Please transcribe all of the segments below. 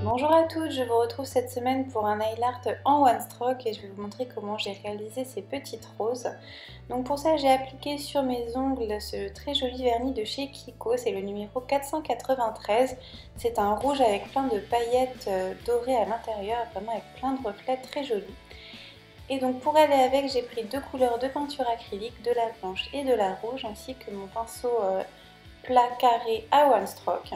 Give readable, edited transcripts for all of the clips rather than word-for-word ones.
Bonjour à toutes, je vous retrouve cette semaine pour un nail art en one stroke et je vais vous montrer comment j'ai réalisé ces petites roses. Donc pour ça j'ai appliqué sur mes ongles ce très joli vernis de chez Kiko, c'est le numéro 493. C'est un rouge avec plein de paillettes dorées à l'intérieur, vraiment avec plein de reflets très jolis. Et donc pour aller avec, j'ai pris deux couleurs de peinture acrylique, de la blanche et de la rouge, ainsi que mon pinceau plat carré à one stroke.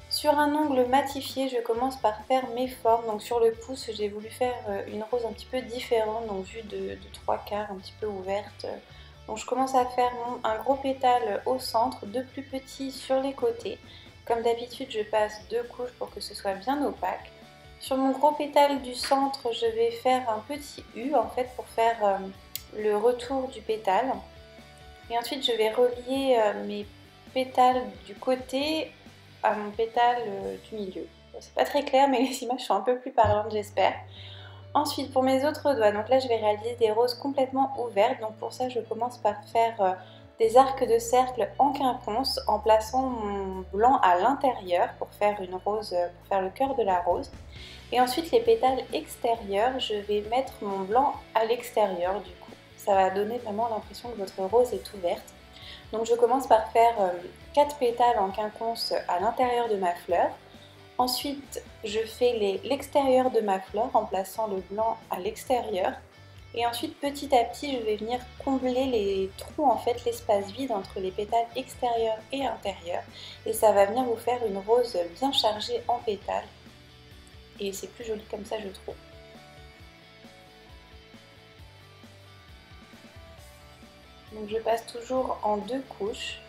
Sur un ongle matifié, je commence par faire mes formes. Donc sur le pouce, j'ai voulu faire une rose un petit peu différente, donc vue de 3/4, un petit peu ouverte. Donc je commence à faire un gros pétale au centre, deux plus petits sur les côtés. Comme d'habitude, je passe deux couches pour que ce soit bien opaque. Sur mon gros pétale du centre, je vais faire un petit U en fait pour faire le retour du pétale. Et ensuite, je vais relier mes pétales du côté à mon pétale du milieu. C'est pas très clair, mais les images sont un peu plus parlantes, j'espère. Ensuite, pour mes autres doigts, donc là, je vais réaliser des roses complètement ouvertes. Donc pour ça, je commence par faire des arcs de cercle en quinconce en plaçant mon blanc à l'intérieur pour faire une rose, pour faire le cœur de la rose. Et ensuite, les pétales extérieurs, je vais mettre mon blanc à l'extérieur du coup. Ça va donner vraiment l'impression que votre rose est ouverte. Donc je commence par faire 4 pétales en quinconce à l'intérieur de ma fleur. Ensuite, je fais l'extérieur de ma fleur en plaçant le blanc à l'extérieur. Et ensuite, petit à petit, je vais venir combler les trous, en fait, l'espace vide entre les pétales extérieurs et intérieurs. Et ça va venir vous faire une rose bien chargée en pétales. Et c'est plus joli comme ça, je trouve. Donc je passe toujours en deux couches.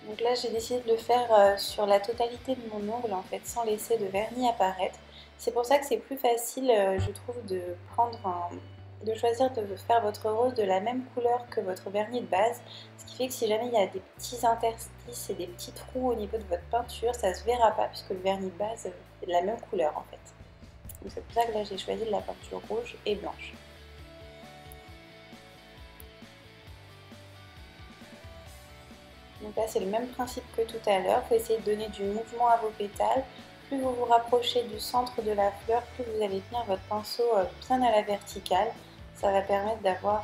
Donc là j'ai décidé de le faire sur la totalité de mon ongle en fait, sans laisser de vernis apparaître. C'est pour ça que c'est plus facile, je trouve, de choisir de faire votre rose de la même couleur que votre vernis de base. Ce qui fait que si jamais il y a des petits interstices et des petits trous au niveau de votre peinture, ça ne se verra pas puisque le vernis de base est de la même couleur en fait. Donc c'est pour ça que là j'ai choisi de la peinture rouge et blanche. Donc là c'est le même principe que tout à l'heure, il faut essayer de donner du mouvement à vos pétales. Plus vous vous rapprochez du centre de la fleur, plus vous allez tenir votre pinceau bien à la verticale. Ça va permettre d'avoir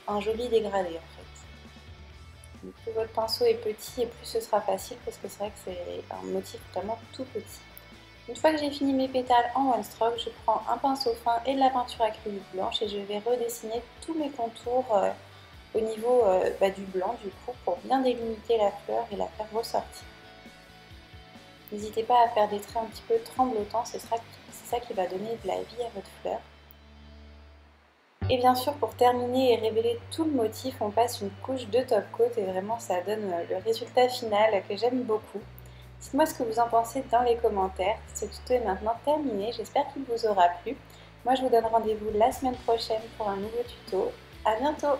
un joli dégradé en fait. Donc plus votre pinceau est petit et plus ce sera facile parce que c'est vrai que c'est un motif vraiment tout petit. Une fois que j'ai fini mes pétales en one stroke, je prends un pinceau fin et de la peinture acrylique blanche et je vais redessiner tous mes contours au niveau du blanc du coup pour bien délimiter la fleur et la faire ressortir. N'hésitez pas à faire des traits un petit peu tremblotants, c'est ça qui va donner de la vie à votre fleur. Et bien sûr pour terminer et révéler tout le motif, on passe une couche de top coat et vraiment ça donne le résultat final que j'aime beaucoup. Dites-moi ce que vous en pensez dans les commentaires. Ce tuto est maintenant terminé, j'espère qu'il vous aura plu. Moi je vous donne rendez-vous la semaine prochaine pour un nouveau tuto. À bientôt!